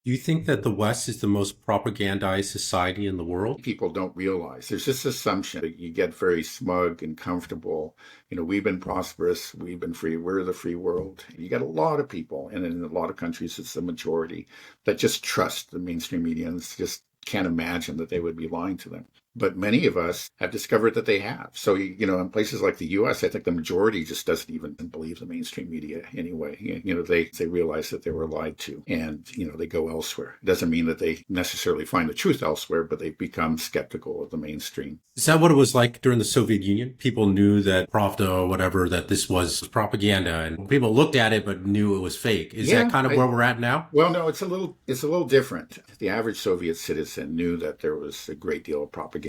Do you think that the West is the most propagandized society in the world? People don't realize. There's this assumption that you get very smug and comfortable. We've been prosperous, we've been free, we're the free world. You get a lot of people, and in a lot of countries, it's the majority that just trust the mainstream media and just can't imagine that they would be lying to them. But many of us have discovered that they have. So, in places like the US, I think the majority just doesn't even believe the mainstream media anyway. They realize that they were lied to and, they go elsewhere. It doesn't mean that they necessarily find the truth elsewhere, but they become skeptical of the mainstream. Is that what it was like during the Soviet Union? People knew that Pravda or whatever, that this was propaganda, and people looked at it but knew it was fake. Is that Yeah, kind of where we're at now? well, no, it's a little different. The average Soviet citizen knew that there was a great deal of propaganda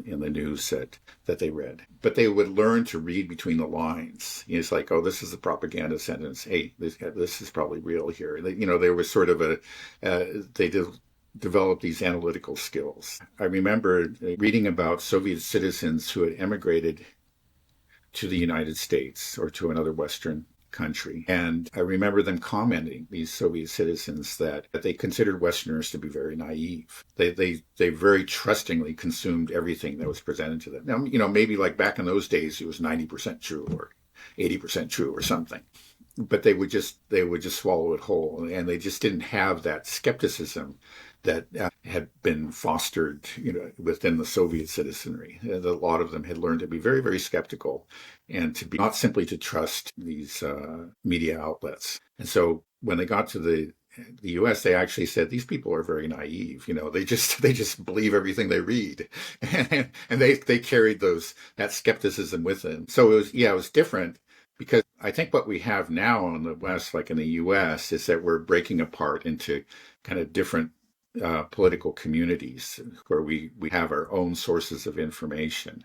in the news that they read, but they would learn to read between the lines. It's like, oh, this is a propaganda sentence. Hey, this is probably real here. There was sort of they did develop these analytical skills. I remember reading about Soviet citizens who had emigrated to the United States or to another Western country. And I remember them commenting, these Soviet citizens, that they considered Westerners to be very naive. They very trustingly consumed everything that was presented to them. Now, maybe like back in those days, it was 90% true or 80% true or something. But they would just swallow it whole, and they just didn't have that skepticism that had been fostered, within the Soviet citizenry. A lot of them had learned to be very, very skeptical, and to be not simply to trust these media outlets. And so when they got to the U.S., they actually said these people are very naive. They just believe everything they read, and they carried that skepticism with them. So it was different. Because I think what we have now in the West, like in the US, is that we're breaking apart into kind of different political communities where we have our own sources of information.